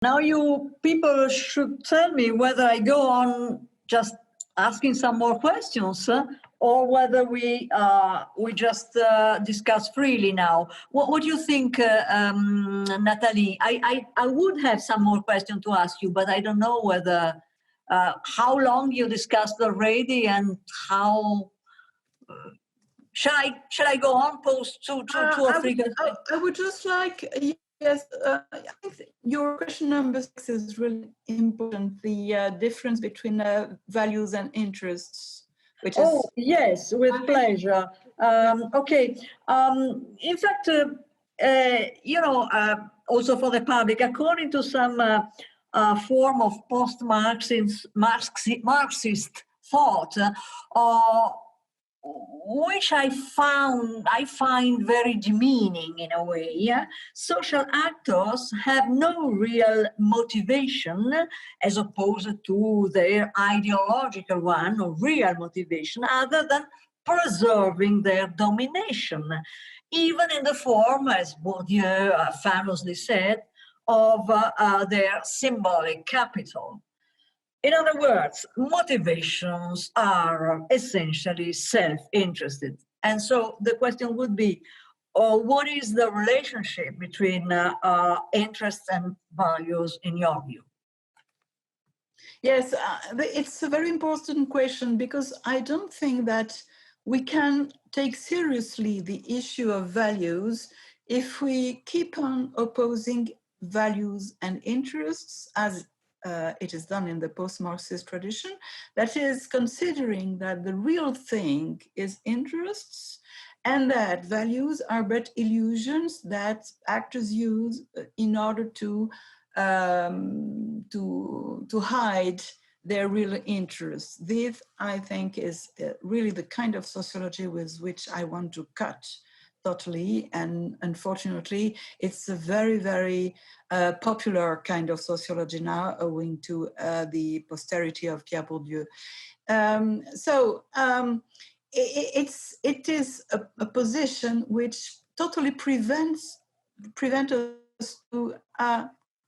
Now you people should tell me whether I go on just asking some more questions or whether we just discuss freely now. What do you think, Nathalie? I would have some more questions to ask you, but I don't know whether how long you discussed already and how. Shall I go on? Post two or three questions? I would just like. Yes, I think your question number 6 is really important, the difference between values and interests, which is... yes, with pleasure. Okay. In fact, also for the public, according to some form of post-Marxist thought, which I find very demeaning in a way. Yeah? Social actors have no real motivation as opposed to their ideological one or real motivation other than preserving their domination, even in the form, as Bourdieu famously said, of their symbolic capital. In other words, motivations are essentially self-interested. And so the question would be, what is the relationship between interests and values in your view? Yes, it's a very important question because I don't think that we can take seriously the issue of values if we keep on opposing values and interests as it is done in the post-Marxist tradition, that is considering that the real thing is interests and that values are but illusions that actors use in order to hide their real interests. This, I think, is really the kind of sociology with which I want to cut totally, and unfortunately, it's a very, very popular kind of sociology now, owing to the posterity of Pierre Bourdieu. It is a position which totally prevents us to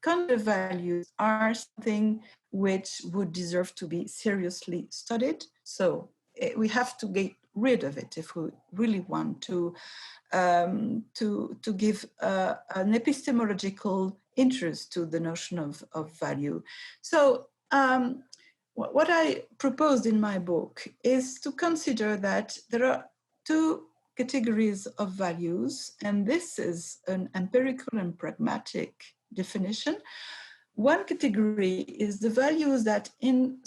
counter values are something which would deserve to be seriously studied. So we have to get rid of it if we really want to give an epistemological interest to the notion of value. So what I proposed in my book is to consider that there are two categories of values, and this is an empirical and pragmatic definition. One category is the values that in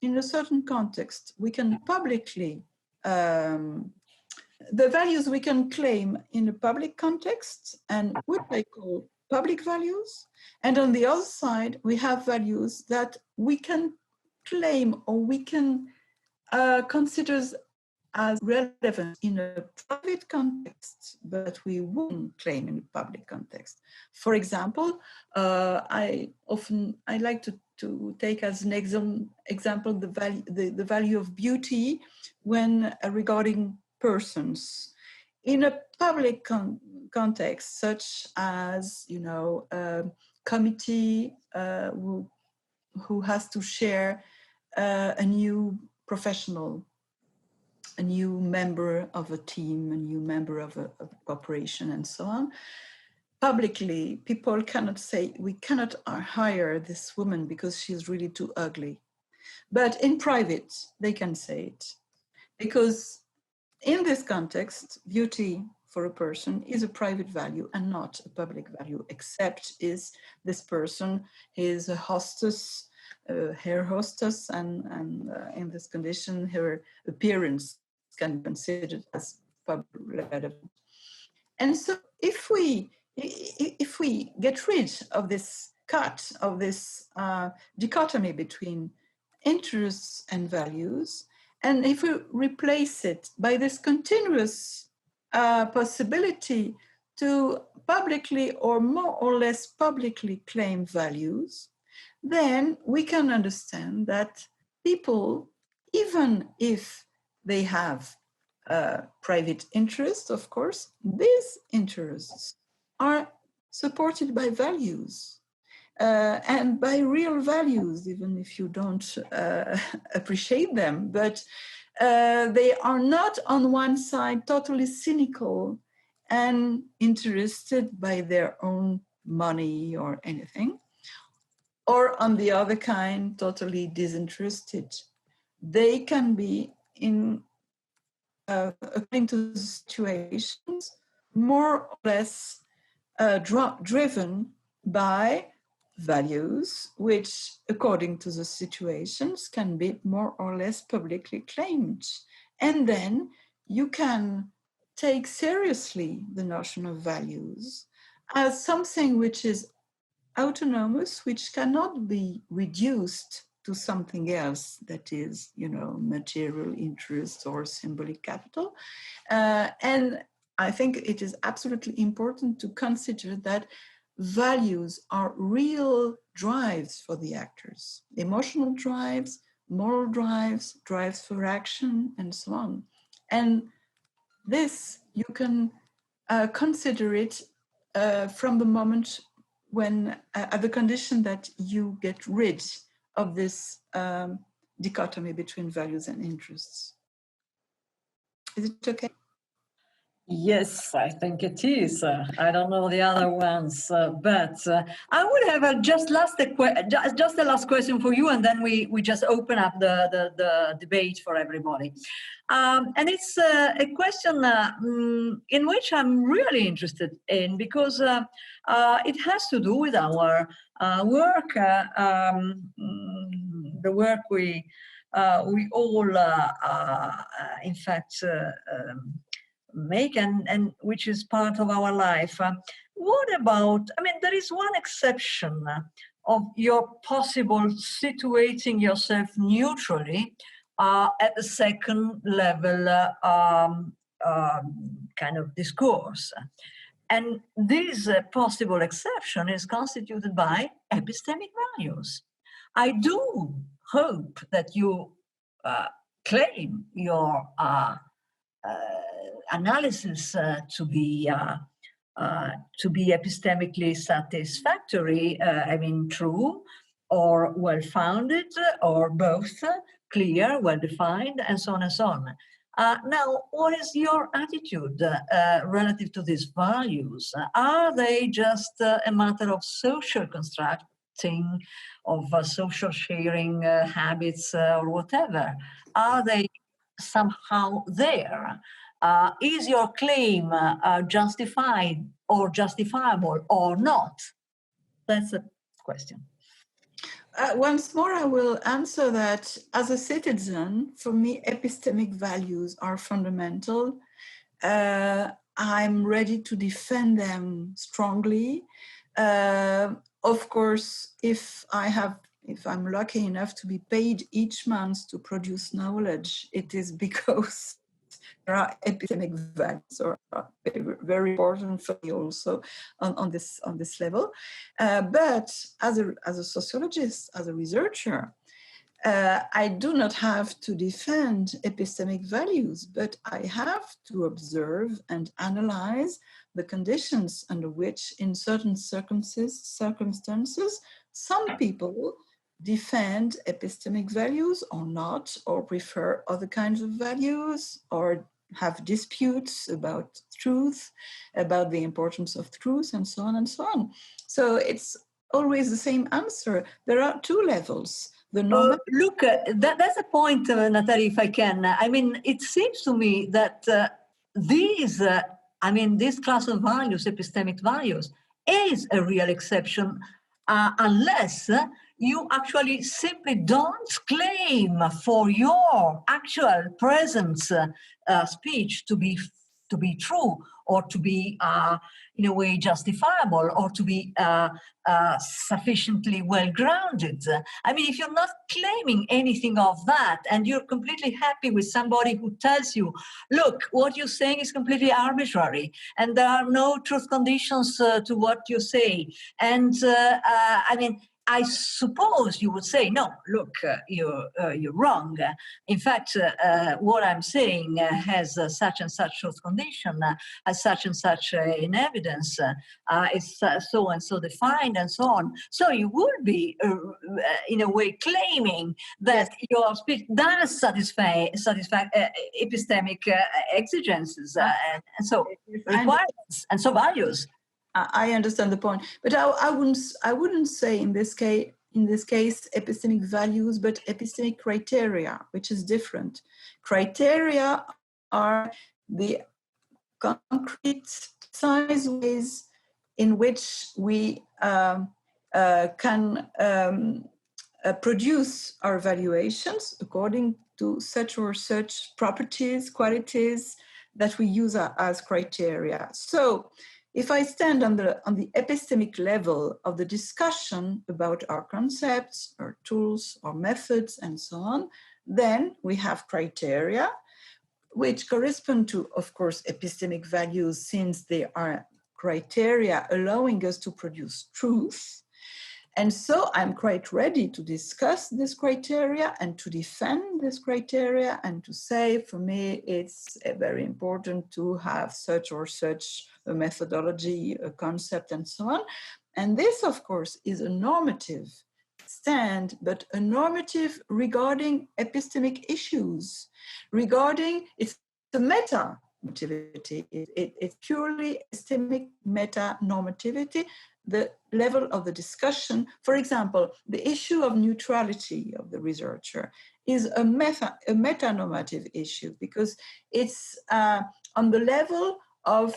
a certain context we can publicly the values we can claim in a public context and what I call public values. And on the other side, we have values that we can claim or we can consider as relevant in a private context, but we wouldn't claim in a public context. For example, I like to take as an example the value of beauty when regarding persons in a public context, such as a committee who has to share a new professional, a new member of a team, a new member of a corporation, and so on. Publicly, people cannot say, we cannot hire this woman because she's really too ugly. But in private, they can say it. Because in this context, beauty for a person is a private value and not a public value, except is this person is a hostess, hair hostess, and in this condition, her appearance can be considered as public relevant. And so if we get rid of this cut, of this dichotomy between interests and values, and if we replace it by this continuous possibility to publicly or more or less publicly claim values, then we can understand that people, even if they have private interests, of course, these interests are supported by values. and by real values, even if you don't appreciate them, but they are not on one side totally cynical and interested by their own money or anything, or on the other kind, totally disinterested. They can be, according to the situations, more or less driven by values, which, according to the situations, can be more or less publicly claimed. And then you can take seriously the notion of values as something which is autonomous, which cannot be reduced to something else that is, material interest or symbolic capital. And I think it is absolutely important to consider that values are real drives for the actors, emotional drives, moral drives, drives for action, and so on. And this, you can consider it from the moment when, at the condition that you get rid of this dichotomy between values and interests. Is it okay? Yes, I think it is. I don't know the other ones, but I would have just the last question for you, and then we just open up the debate for everybody. And it's a question in which I'm really interested in, because it has to do with our work, the work we all, in fact, make and which is part of our life. What about, there is one exception of your possible situating yourself neutrally at the second level kind of discourse. And this possible exception is constituted by epistemic values. I do hope that you claim your analysis to be epistemically satisfactory, true or well-founded, or both, clear, well-defined, and so on and so on. Now, what is your attitude relative to these values? Are they just a matter of social constructing, of social sharing habits or whatever? Are they somehow there? Is your claim justified or justifiable or not? That's a question. Once more, I will answer that as a citizen, for me, epistemic values are fundamental. I'm ready to defend them strongly. Of course, if I'm lucky enough to be paid each month to produce knowledge, it is because there are epistemic values or very important for me also on this level. But as a sociologist, as a researcher, I do not have to defend epistemic values, but I have to observe and analyze the conditions under which, in certain circumstances, some people defend epistemic values or not, or prefer other kinds of values, or have disputes about truth, about the importance of truth, and so on and so on. So it's always the same answer. There are two levels. Look, that's a point, Nathalie, if I can. It seems to me that this class of values, epistemic values, is a real exception unless you actually simply don't claim for your actual present speech to be true, or to be in a way justifiable, or to be sufficiently well-grounded. If you're not claiming anything of that, and you're completely happy with somebody who tells you, look, what you're saying is completely arbitrary, and there are no truth conditions to what you say, and I suppose you would say, no, look, you're wrong. In fact, what I'm saying has such and such truth condition, has such and such in evidence, is so and so defined, and so on. So you would be, in a way, claiming that your speech does satisfy epistemic exigences, and so requirements, and so values. I understand the point, but I wouldn't say in this case epistemic values, but epistemic criteria, which is different. Criteria are the concrete precise ways in which we can produce our valuations according to such or such properties, qualities that we use as criteria. So if I stand on the epistemic level of the discussion about our concepts, our tools, our methods, and so on, then we have criteria which correspond to, of course, epistemic values, since they are criteria allowing us to produce truth. And so I'm quite ready to discuss this criteria and to defend this criteria and to say, for me, it's very important to have such or such a methodology, a concept, and so on. And this, of course, is a normative stand, but a normative regarding epistemic issues, regarding, it's a meta-normativity. It's purely epistemic meta-normativity, the level of the discussion. For example, the issue of neutrality of the researcher is a meta-normative issue, because it's on the level of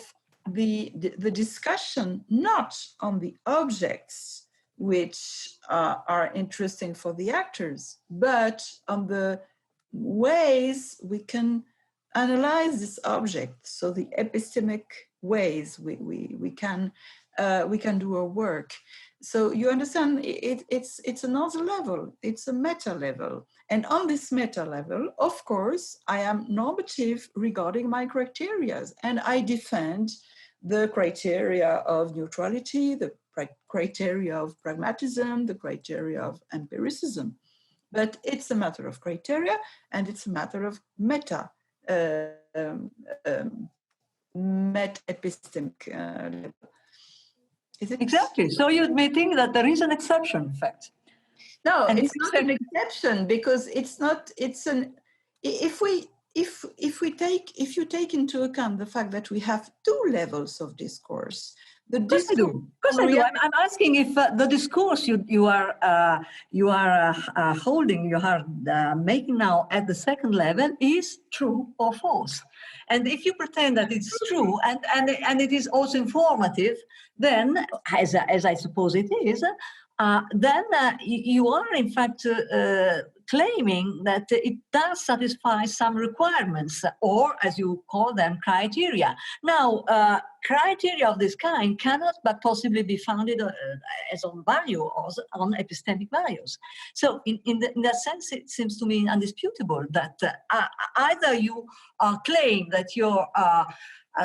the discussion, not on the objects which are interesting for the actors, but on the ways we can analyze this object. So the epistemic ways we can do our work. So you understand, it's another level, it's a meta level. And on this meta level, of course, I am normative regarding my criteria, and I defend the criteria of neutrality, the criteria of pragmatism, the criteria of empiricism. But it's a matter of criteria, and it's a matter of meta-epistemic level. Is it? Exactly. So you're admitting that there is an exception, in fact. No, and it's not an exception, because it's not. It's an. If you take into account the fact that we have two levels of discourse. Of course I do. I'm asking if the discourse you are holding, you are making now at the second level is true or false. And if you pretend that it's true and it is also informative, then, as I suppose it is, then you are in fact claiming that it does satisfy some requirements, or as you call them, criteria. Now, criteria of this kind cannot but possibly be founded as on value or on epistemic values. So in that sense, it seems to me undisputable that either you claim that your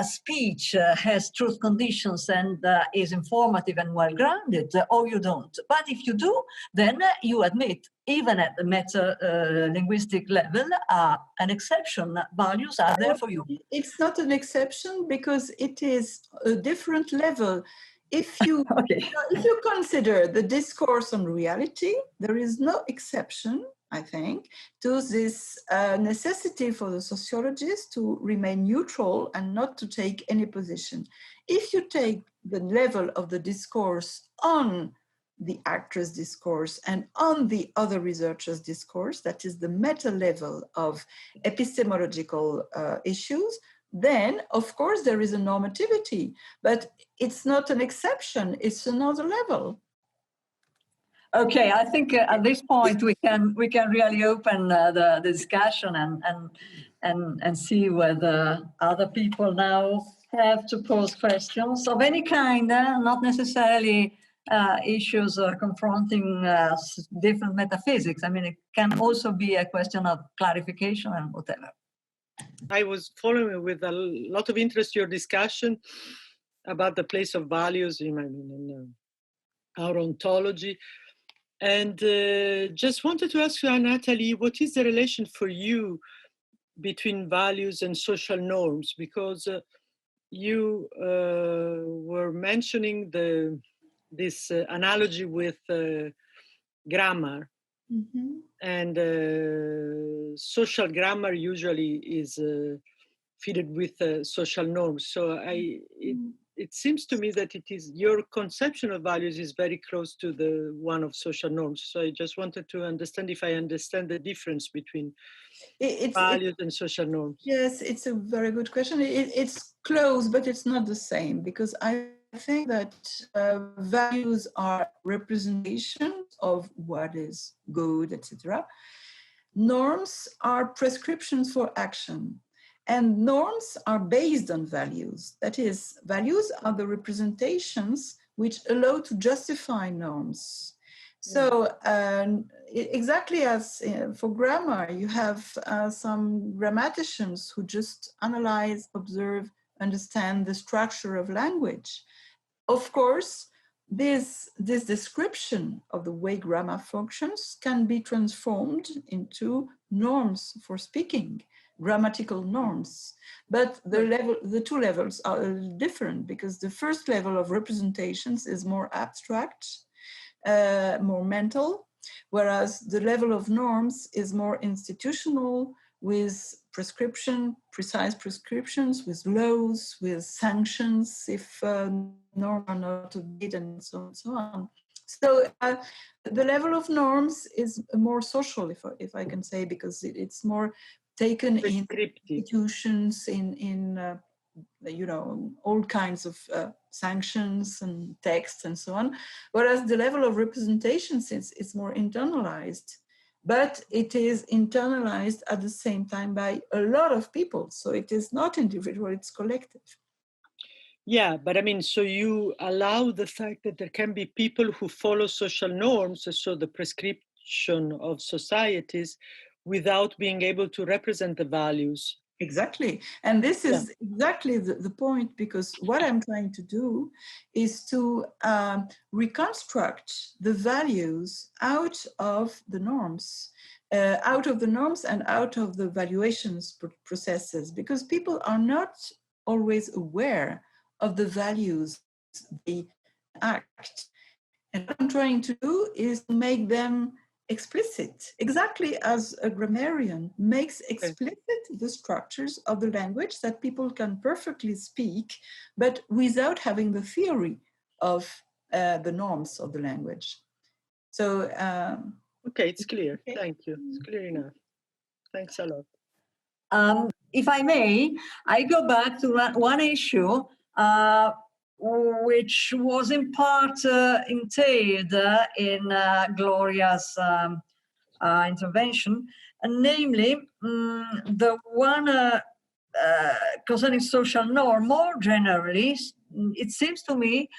speech has truth conditions and is informative and well-grounded, or you don't. But if you do, then you admit, even at the meta-linguistic level, an exception. Values are there for you. It's not an exception, because it is a different level. If you, if you consider the discourse on reality, there is no exception, I think, to this necessity for the sociologist to remain neutral and not to take any position. If you take the level of the discourse on the actor's discourse and on the other researcher's discourse, that is the meta level of epistemological issues, then of course there is a normativity, but it's not an exception, it's another level. Okay, I think at this point we can really open the discussion and see whether other people now have to pose questions of any kind, not necessarily issues confronting different metaphysics. I mean, it can also be a question of clarification and whatever. I was following with a lot of interest your discussion about the place of values in our ontology. And just wanted to ask you, Nathalie, what is the relation for you between values and social norms? Because you were mentioning this analogy with grammar. Mm-hmm. And social grammar usually is fitted with social norms. So it seems to me that it is your conception of values is very close to the one of social norms. So I just wanted to understand if I understand the difference between values and social norms. Yes, it's a very good question. It's close, but it's not the same, because I think that values are representations of what is good, etc. Norms are prescriptions for action. And norms are based on values. That is, values are the representations which allow to justify norms. So exactly as for grammar, you have some grammaticians who just analyze, observe, understand the structure of language. Of course, this description of the way grammar functions can be transformed into norms for speaking, grammatical norms. But the two levels are different, because the first level of representations is more abstract, more mental, whereas the level of norms is more institutional, with precise prescriptions, with laws, with sanctions if norms are not obeyed, and so on and so on. So the level of norms is more social, if I can say, because it's more taken in institutions, in all kinds of sanctions and texts and so on, whereas the level of representations is more internalized, but it is internalized at the same time by a lot of people. So it is not individual, it's collective. Yeah, but I mean, so you allow the fact that there can be people who follow social norms, so the prescription of societies, without being able to represent the values. Exactly. And this is exactly the point, because what I'm trying to do is to reconstruct the values out of the norms. And out of the valuations processes, because people are not always aware of the values they act. And what I'm trying to do is make them explicit, exactly as a grammarian makes explicit the structures of the language that people can perfectly speak, but without having the theory of the norms of the language. So, okay, it's clear. Okay. Thank you. It's clear enough. Thanks a lot. If I may, I go back to one issue which was in part entailed in Gloria's intervention, and namely the one concerning social norm. More generally, it seems to me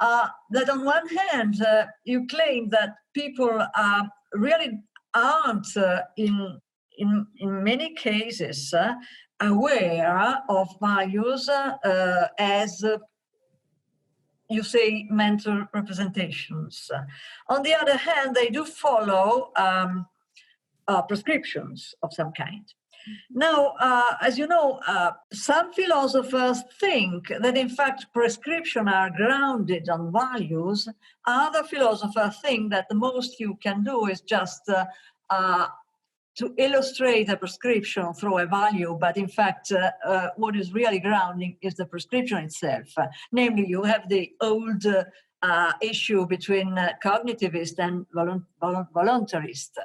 that on one hand, you claim that people really aren't in many cases aware of values as you say, mental representations. On the other hand, they do follow prescriptions of some kind. Now, as you know, some philosophers think that in fact prescriptions are grounded on values. Other philosophers think that the most you can do is just to illustrate a prescription through a value, but in fact, what is really grounding is the prescription itself. Namely, you have the old issue between cognitivist and voluntarist.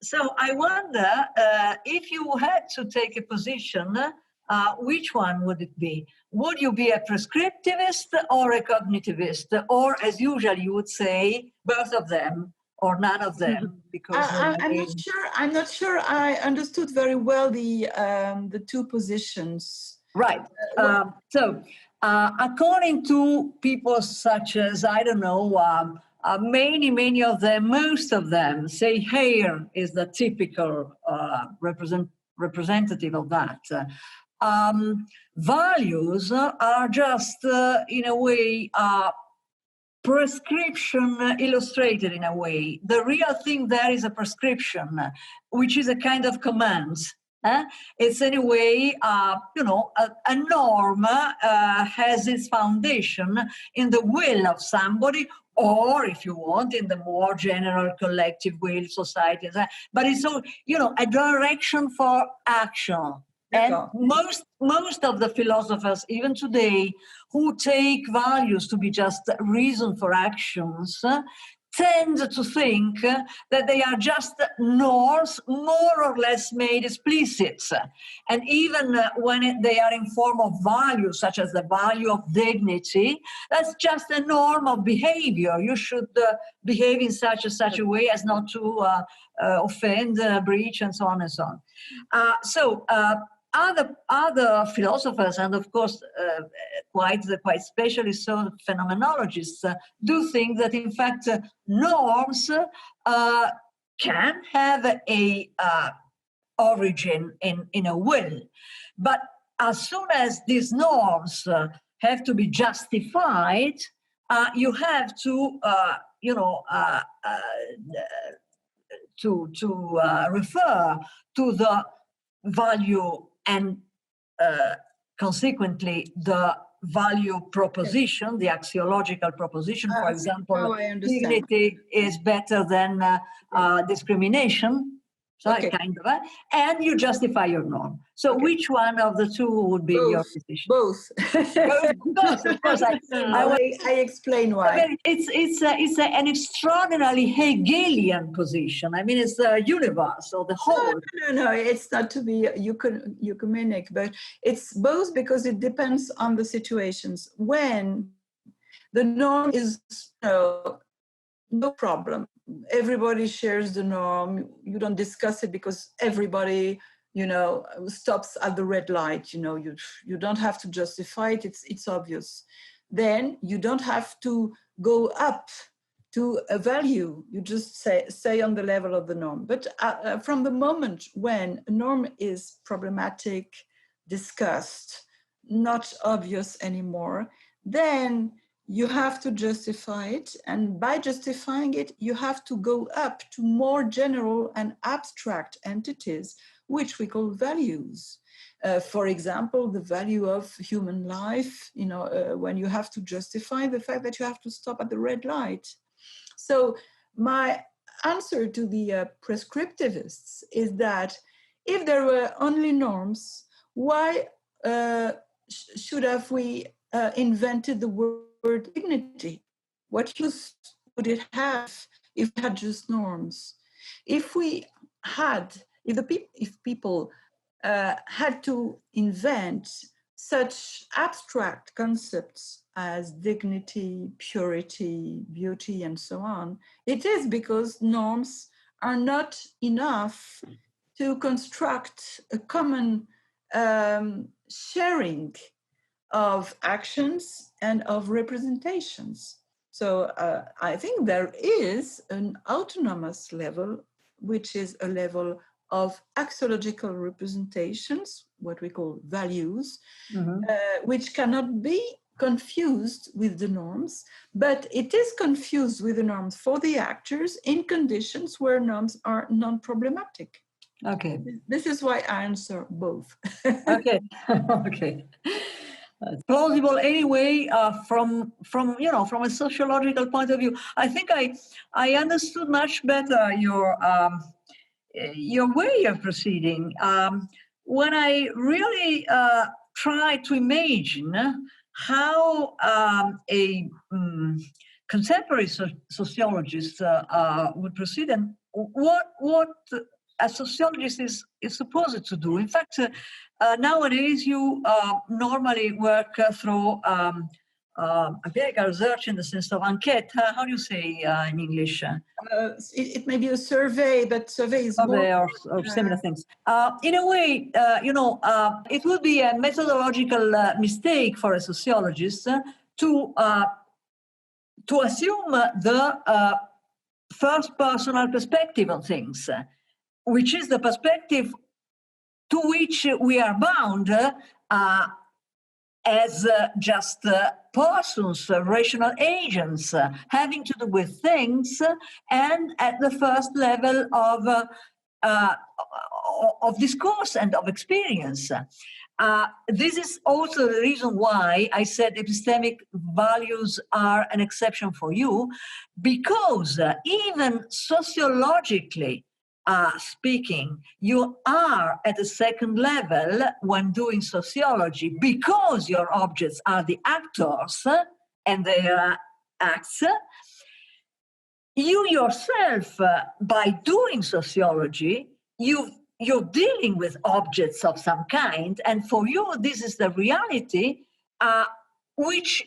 So I wonder if you had to take a position, which one would it be? Would you be a prescriptivist or a cognitivist? Or, as usual, you would say, both of them, or none of them, because I'm not sure I understood very well the two positions. Right. So, according to people such as, I don't know, many of them, most of them say hair is the typical representative of that. Values are just, in a way, prescription illustrated in a way. The real thing there is a prescription, which is a kind of command. It's anyway, a norm has its foundation in the will of somebody, or if you want, in the more general collective will, society. But it's all, a direction for action. And most of the philosophers, even today, who take values to be just reason for actions, tend to think that they are just norms more or less made explicit. And even when they are in form of values, such as the value of dignity, that's just a norm of behavior. You should behave in such a way as not to offend, breach, and so on and so on. Other philosophers, and of course quite especially so phenomenologists, do think that in fact norms can have a origin in a will, but as soon as these norms have to be justified, you have to refer to the value and consequently the value proposition, the axiological proposition. For example, dignity is better than discrimination. So kind of, and you justify your norm. So which one of the two would be your position? Both. Both, of course. I explain why. It's an extraordinarily Hegelian position. I mean, it's the universe or the whole. No, it's not to be ecumenic, but it's both because it depends on the situations. When the norm is no problem, everybody shares the norm, you don't discuss it because everybody stops at the red light, you don't have to justify it, it's obvious. Then you don't have to go up to a value, you just stay on the level of the norm. But from the moment when a norm is problematic, discussed, not obvious anymore, then you have to justify it, and by justifying it, you have to go up to more general and abstract entities, which we call values. For example, the value of human life, when you have to justify the fact that you have to stop at the red light. So my answer to the prescriptivists is that if there were only norms, why should have we invented the word dignity? What use would it have if we had just norms? If people had to invent such abstract concepts as dignity, purity, beauty, and so on, it is because norms are not enough to construct a common sharing of actions and of representations. So I think there is an autonomous level, which is a level of axiological representations, what we call values, which cannot be confused with the norms, but it is confused with the norms for the actors in conditions where norms are non-problematic. Okay. This is why I answer both. Okay. Okay. Plausible anyway from a sociological point of view. I think I understood much better your way of proceeding when I really try to imagine how a contemporary sociologist would proceed and what a sociologist is supposed to do. In fact, nowadays you normally work through empirical research in the sense of enquête. How do you say in English? It may be a survey, but survey is survey or similar things. In a way, it would be a methodological mistake for a sociologist to assume the first personal perspective on things, which is the perspective to which we are bound as just persons, rational agents, having to do with things, and at the first level of discourse and of experience. This is also the reason why I said epistemic values are an exception for you, because even sociologically speaking, you are at a second level when doing sociology, because your objects are the actors and their acts. You yourself, by doing sociology, you're dealing with objects of some kind, and for you, this is the reality, which,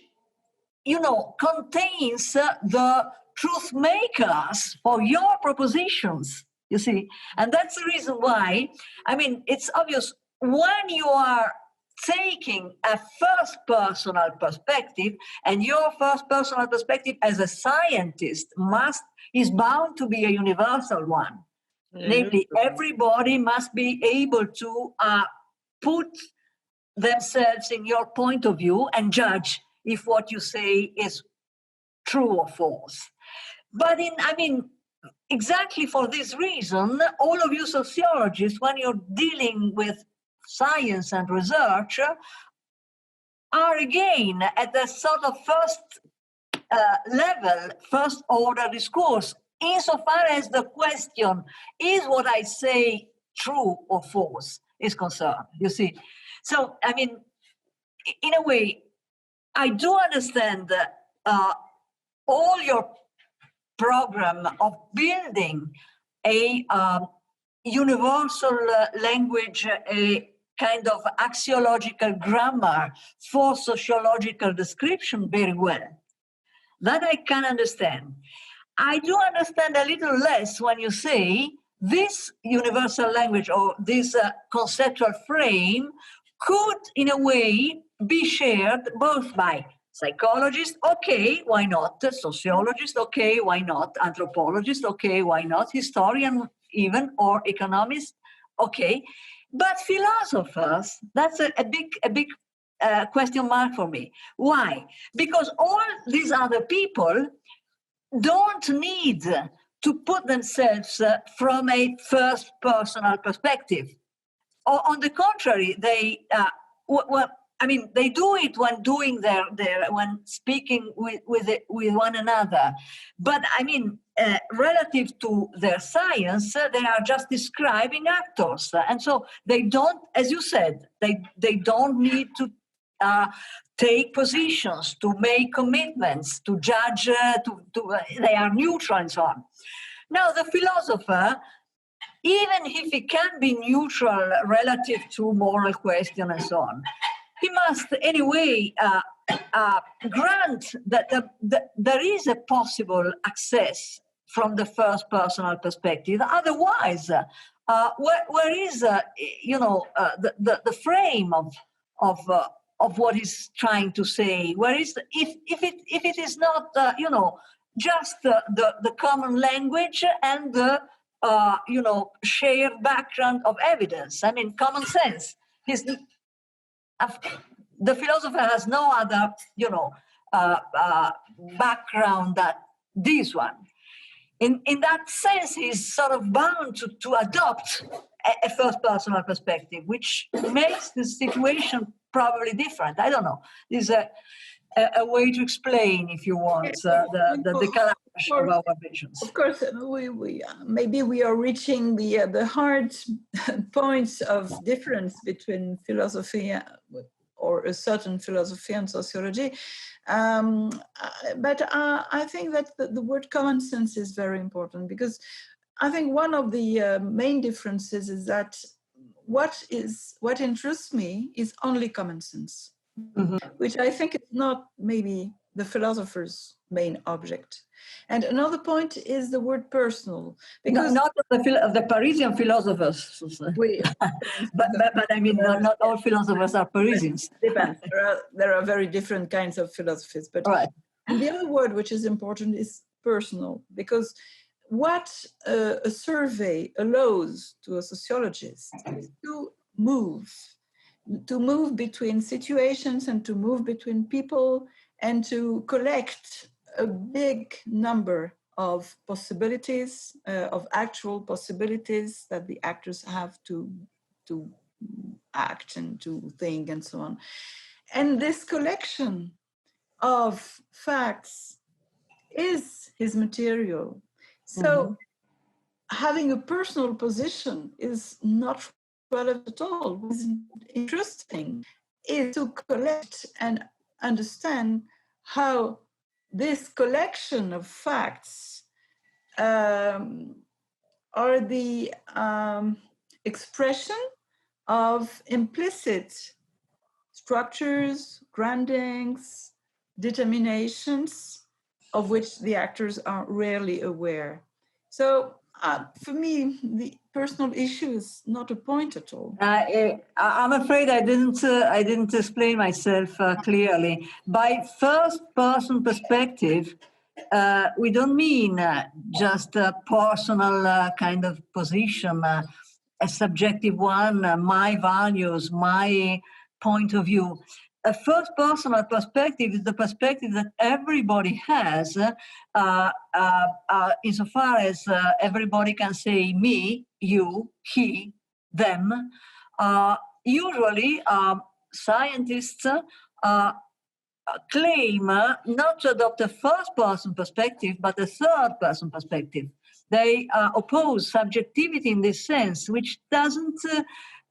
contains the truth makers for your propositions, you see. And that's the reason why, it's obvious when you are taking a first personal perspective, and your first personal perspective as a scientist is bound to be a universal one. Namely, everybody must be able to put themselves in your point of view and judge if what you say is true or false. But exactly for this reason, all of you sociologists, when you're dealing with science and research, are again at the sort of first level, first order discourse, insofar as the question, is what I say true or false, is concerned, you see. So, in a way, I do understand all your program of building a universal language, a kind of axiological grammar for sociological description very well. That I can understand. I do understand a little less when you say this universal language or this conceptual frame could, in a way, be shared both by psychologists, okay, why not? Sociologists, okay, why not? Anthropologists, okay, why not? Historian even, or economists, okay. But philosophers, that's a big question mark for me. Why? Because all these other people don't need to put themselves from a first personal perspective. Or on the contrary, they they do it when doing when speaking with one another. But relative to their science, they are just describing actors, and so they don't, as you said, they don't need to take positions, to make commitments, to judge. They are neutral and so on. Now, the philosopher, even if he can be neutral relative to moral question and so on, he must anyway grant that there is a possible access from the first personal perspective. Otherwise, where is the frame of what he's trying to say? Where is if it is not just the common language and the shared background of evidence? Common sense. The philosopher has no other, background than this one. In that sense, he's sort of bound to adopt a first personal perspective, which makes the situation probably different. I don't know. There's a way to explain, if you want, the clash of our visions. Of course, maybe we are reaching the hard points of difference between philosophy or a certain philosophy and sociology. But I think that the word common sense is very important, because I think one of the main differences is that what interests me is only common sense, which I think is not maybe the philosopher's main object. And another point is the word personal, because not the Parisian philosophers. but not all philosophers are Parisians. Depends. There are very different kinds of philosophies. But right. And the other word which is important is personal, because what a survey allows to a sociologist is to move to move between situations and to move between people and to collect a big number of possibilities, of actual possibilities that the actors have to act and to think and so on. And this collection of facts is his material. So having a personal position is not relevant at all. What is interesting is to collect and understand how this collection of facts are the expression of implicit structures, groundings, determinations of which the actors are rarely aware. So for me, the personal issue is not a point at all. I'm afraid I didn't explain myself clearly. By first-person perspective, we don't mean just a personal kind of position, a subjective one, my values, my point of view. A first personal perspective is the perspective that everybody has, insofar as everybody can say me, you, he, them. Usually, scientists claim not to adopt a first-person perspective, but a third-person perspective. They oppose subjectivity in this sense, which doesn't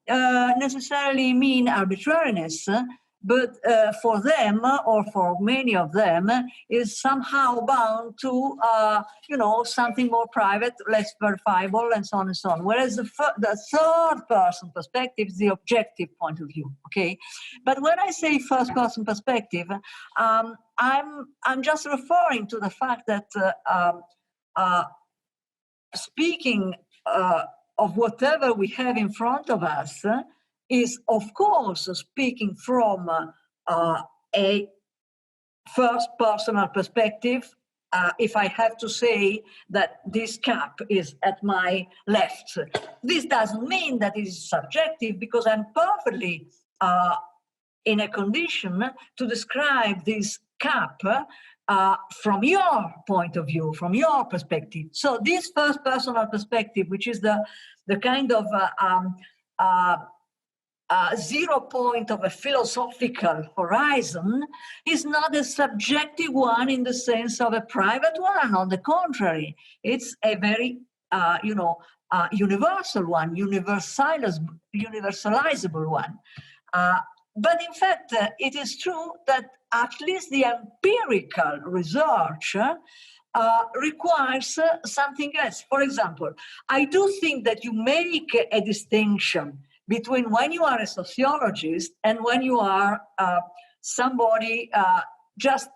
necessarily mean arbitrariness, but for them, or for many of them, is somehow bound to, something more private, less verifiable, and so on and so on. Whereas the third-person perspective is the objective point of view. Okay, but when I say first-person perspective, I'm just referring to the fact that speaking of whatever we have in front of us is, of course, speaking from a first personal perspective. If I have to say that this cup is at my left, this doesn't mean that it is subjective, because I'm perfectly in a condition to describe this cup from your point of view, from your perspective. So this first personal perspective, which is the kind of 0 point of a philosophical horizon, is not a subjective one in the sense of a private one. On the contrary, it's a very, universal one, universalizable one. But in fact, it is true that at least the empirical research requires something else. For example, I do think that you make a distinction between when you are a sociologist and when you are somebody just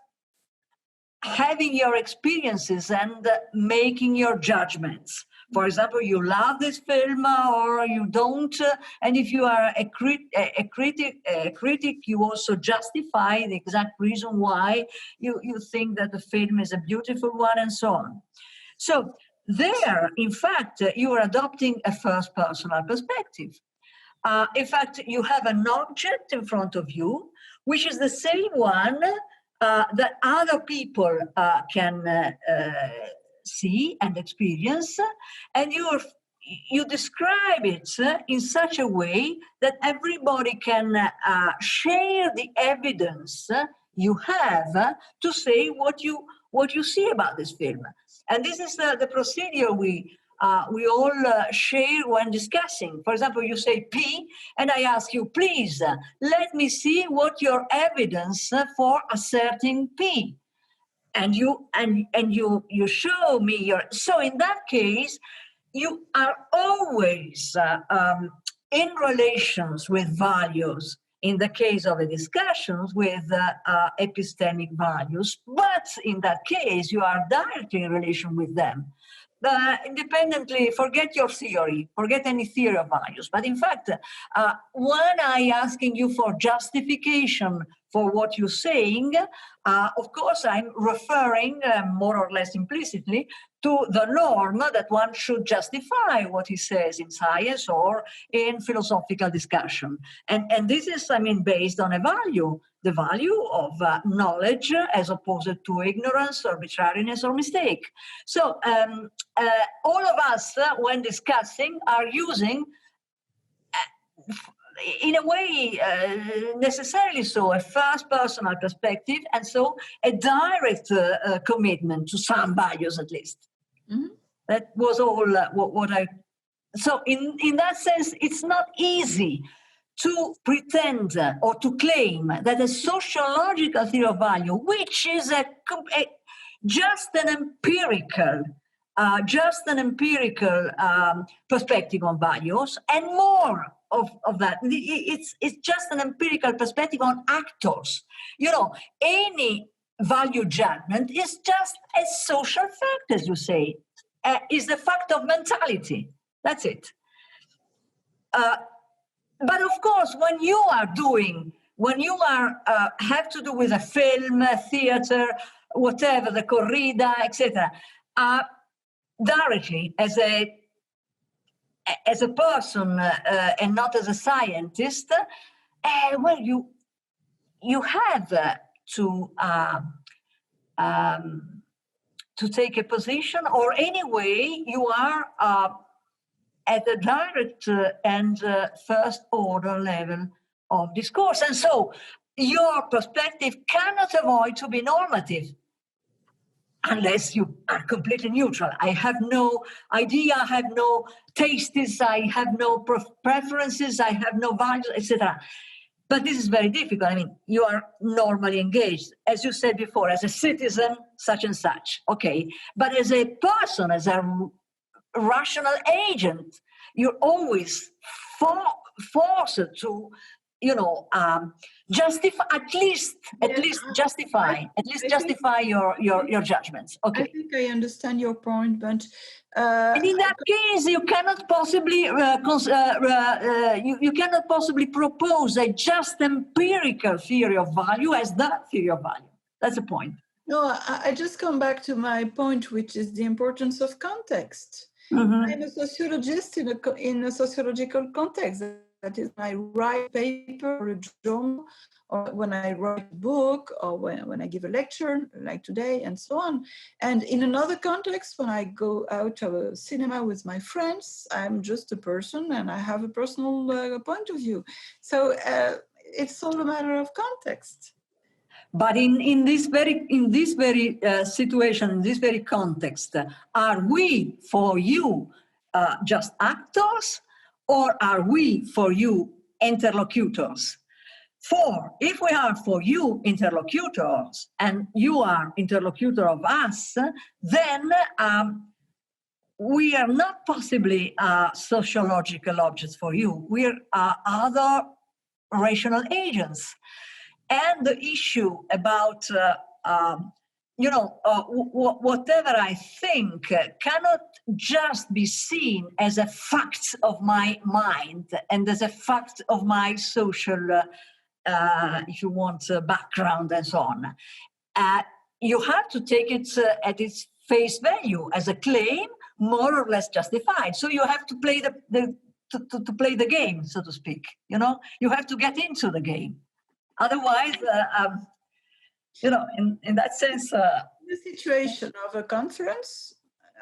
having your experiences and making your judgments. For example, you love this film or you don't, and if you are a critic, you also justify the exact reason why you think that the film is a beautiful one, and so on. So there, in fact, you are adopting a first personal perspective. In fact, you have an object in front of you, which is the same one that other people can see and experience, and you describe it in such a way that everybody can share the evidence you have to say what you see about this film. And this is the procedure we all share when discussing. For example, you say P, and I ask you, please, let me see what your evidence for asserting P. And you show me your. So in that case, you are always in relations with values. In the case of a discussion with epistemic values, but in that case, you are directly in relation with them. Independently, forget your theory, forget any theory of values. But in fact, when I asking you for justification for what you're saying. Of course, I'm referring more or less implicitly to the norm that one should justify what he says in science or in philosophical discussion. And this is, I mean, based on a value, the value of knowledge as opposed to ignorance, arbitrariness, or mistake. So all of us, when discussing, are using in a way, necessarily so, a first personal perspective, and so a direct commitment to some values at least. Mm-hmm. That was all what I... So in that sense, it's not easy to pretend or to claim that a sociological theory of value, which is just an empirical perspective on values, and more of that, it's just an empirical perspective on actors. You know, any value judgment is just a social fact, as you say, is the fact of mentality. That's it. But of course, when you have to do with a film, a theater, whatever, the corrida, etc., directly as a person and not as a scientist, well, you have to take a position, or anyway, you are at a direct and first order level of discourse. And so your perspective cannot avoid to be normative unless you are completely neutral. I have no idea, I have no tastes, I have no preferences, I have no values, etc. But this is very difficult. I mean, you are normally engaged, as you said before, as a citizen, such and such, okay. But as a person, as a rational agent, you're always forced to, you know, justify your judgments. Okay. I think I understand your point, but and in that case, you cannot possibly you cannot possibly propose a just empirical theory of value as the theory of value. That's the point. No, I just come back to my point, which is the importance of context. Mm-hmm. I'm a sociologist in a sociological context. That is, when I write a paper or a journal, or when I write a book, or when I give a lecture, like today, and so on. And in another context, when I go out to a cinema with my friends, I'm just a person and I have a personal point of view. So it's all a matter of context. But in this very situation, in this very context, are we for you just actors, or are we for you interlocutors? If we are for you interlocutors, and you are interlocutor of us, then we are not possibly sociological objects for you. We are other rational agents. And the issue about, whatever I think cannot just be seen as a fact of my mind and as a fact of my social, if you want, background and so on. You have to take it at its face value as a claim, more or less justified. So you have to play to play the game, so to speak. You know, you have to get into the game. Otherwise, in that sense... the situation of a conference,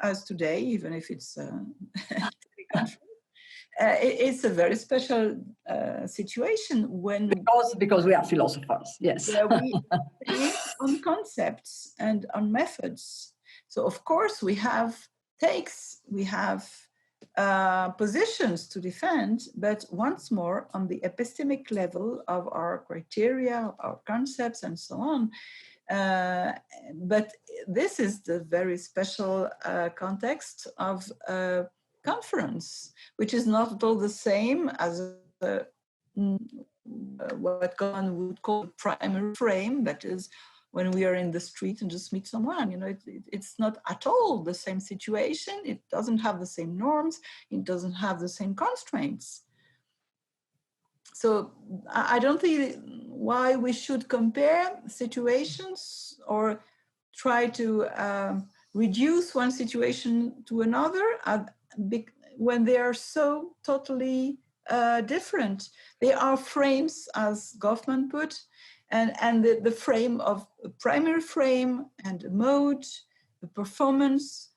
as today, even if it's a conference, it's a very special situation when... Because we are philosophers, yes. We think on concepts and on methods. So, of course, we have takes, we have positions to defend, but once more on the epistemic level of our criteria, our concepts, and so on. But this is the very special context of a conference, which is not at all the same as what one would call primary frame, that is when we are in the street and just meet someone. You know, it's not at all the same situation. It doesn't have the same norms. It doesn't have the same constraints. So I don't think why we should compare situations or try to reduce one situation to another when they are so totally different. They are frames, as Goffman put, and the frame of a primary frame and a mode, the performance,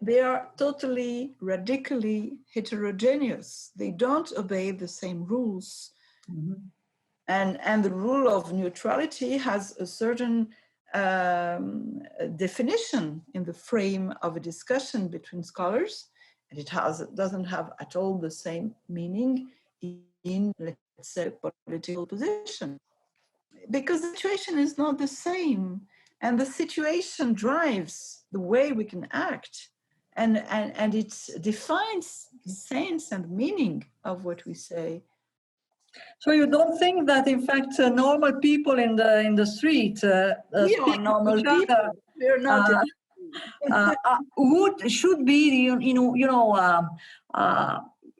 they are totally, radically heterogeneous. They don't obey the same rules. Mm-hmm. And the rule of neutrality has a certain definition in the frame of a discussion between scholars, and it doesn't have at all the same meaning in, let's say, political position. Because the situation is not the same, and the situation drives the way we can act, and it defines the sense and meaning of what we say. So you don't think that, in fact, normal people in the street we are normal people. We're not. Should be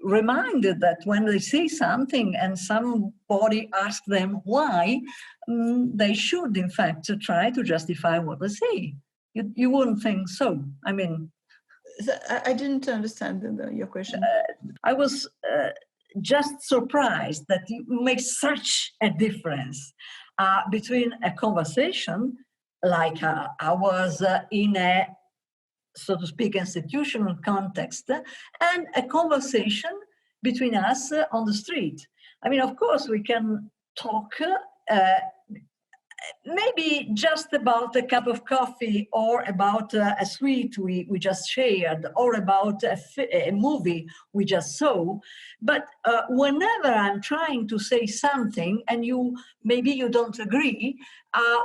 reminded that when they say something and somebody asks them why, they should, in fact, try to justify what they say. You wouldn't think so? I mean, I didn't understand your question. I was just surprised that you make such a difference between a conversation like ours in a, so to speak, institutional context, and a conversation between us on the street. I mean, of course, we can talk maybe just about a cup of coffee, or about a sweet we just shared, or about a movie we just saw. But whenever I'm trying to say something and maybe you don't agree,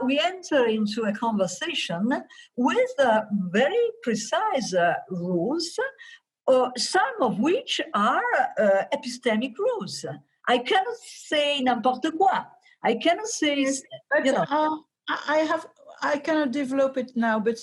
we enter into a conversation with very precise rules, some of which are epistemic rules. I cannot say n'importe quoi. I cannot say, I cannot develop it now, but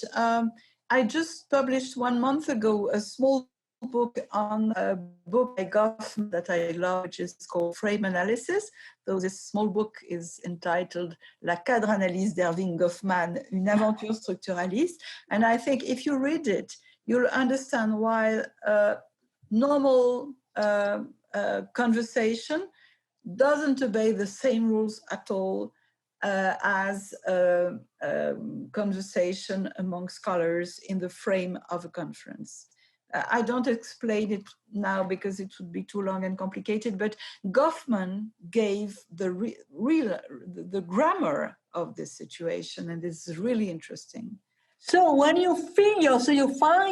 I just published 1 month ago a small book on a book by Goffman that I love, which is called Frame Analysis. So this small book is entitled La cadre analyse d'Erving Goffman, une aventure structuraliste. And I think if you read it, you'll understand why normal conversation doesn't obey the same rules at all as conversation among scholars in the frame of a conference. I don't explain it now because it would be too long and complicated, but Goffman gave the grammar of this situation, and this is really interesting. So when you find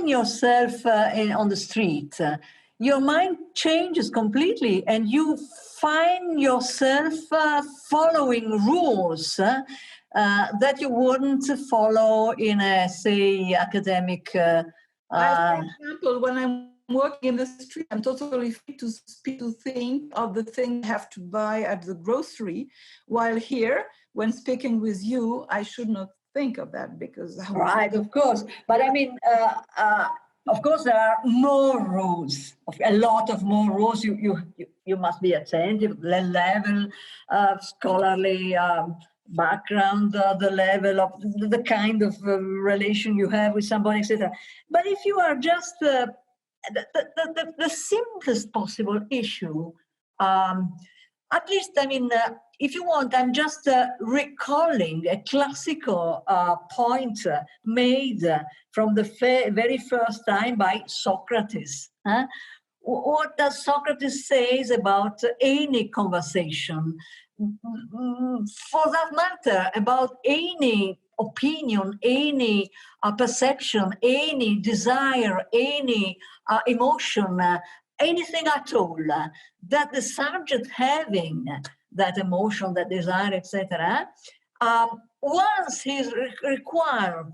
yourself on the street, your mind changes completely, and you find yourself following rules that you wouldn't follow in a, say, academic. For example, when I'm working in the street, I'm totally free to think of the thing I have to buy at the grocery, while here, when speaking with you, I should not think of that because... Right, of course. But I mean, of course, there are more rules, a lot of more rules. You must be attentive, the level of scholarly background, the level of the kind of relation you have with somebody, etc. But if you are just the simplest possible issue, at least, I mean, if you want, I'm just recalling a classical point made from the very first time by Socrates. What does Socrates say about any conversation? For that matter, about any opinion, any perception, any desire, any emotion, anything at all, that the subject having that emotion, that desire, etc., once he's required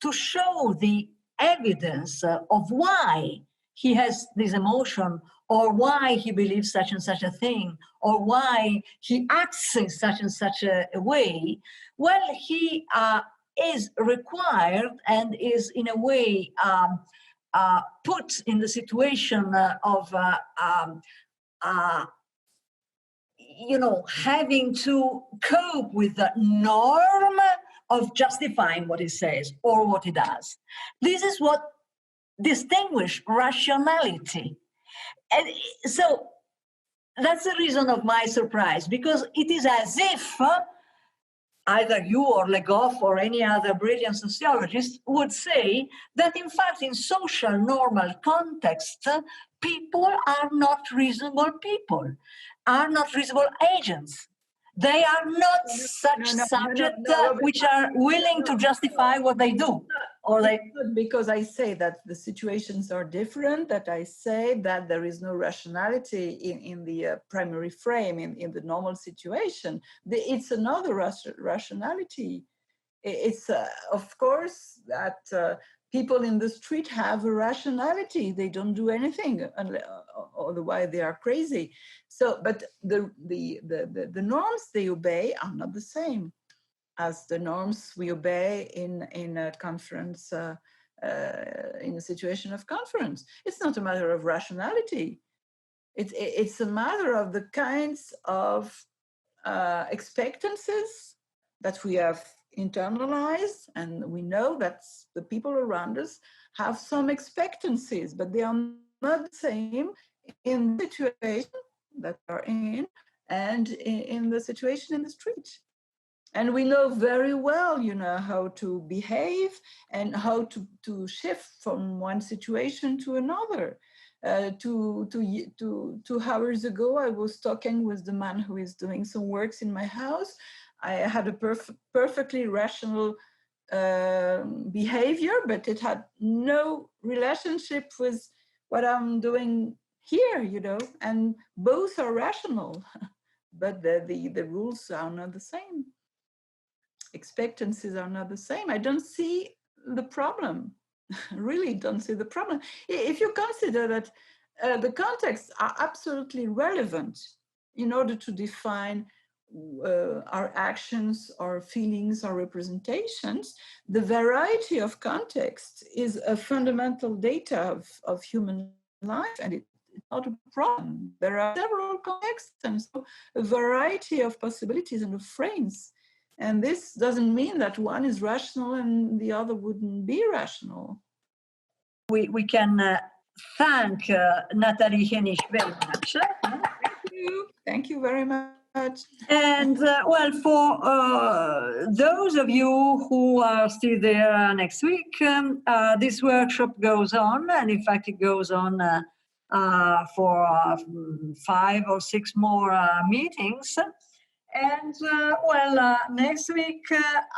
to show the evidence of why he has this emotion, or why he believes such and such a thing, or why he acts in such and such a way, well, he is required and is in a way put in the situation of having to cope with the norm of justifying what he says or what he does. This is what distinguishes rationality. And so that's the reason of my surprise, because it is as if either you or Legoff or any other brilliant sociologist would say that, in fact, in social normal context, people are not reasonable people, are not reasonable agents. They are not such subjects which are willing to justify what they do. Or they... Because I say that the situations are different, that I say that there is no rationality in the primary frame, in the normal situation. It's another rationality. It's, of course, that people in the street have a rationality. They don't do anything, otherwise they are crazy. So, but the norms they obey are not the same as the norms we obey in a conference, in a situation of conference. It's not a matter of rationality. It's a matter of the kinds of expectancies that we have internalized, and we know that the people around us have some expectancies, but they are not the same in the situation that we are in and in the situation in the street. And we know very well, how to behave and how to shift from one situation to another. 2 hours ago, I was talking with the man who is doing some works in my house. I had a perfectly rational behavior, but it had no relationship with what I'm doing here, and both are rational, but the rules are not the same. Expectancies are not the same. I don't see the problem. Really don't see the problem. If you consider that the contexts are absolutely relevant in order to define our actions, our feelings, our representations, the variety of context is a fundamental data of human life, and it's not a problem. There are several contexts, and so a variety of possibilities and of frames. And this doesn't mean that one is rational and the other wouldn't be rational. We can thank Nathalie Heinich very much. Thank you. Thank you very much. And well, for those of you who are still there next week, this workshop goes on, and in fact it goes on for 5 or 6 more meetings. And well, next week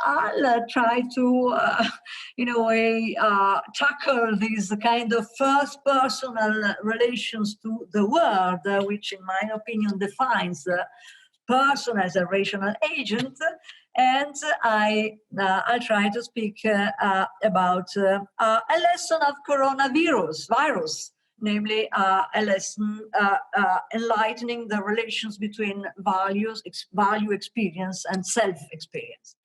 I'll try to, in a way, tackle these kind of first-personal relations to the world, which, in my opinion, defines the person as a rational agent. And I'll try to speak about a lesson of virus. Namely, a lesson enlightening the relations between value experience and self-experience.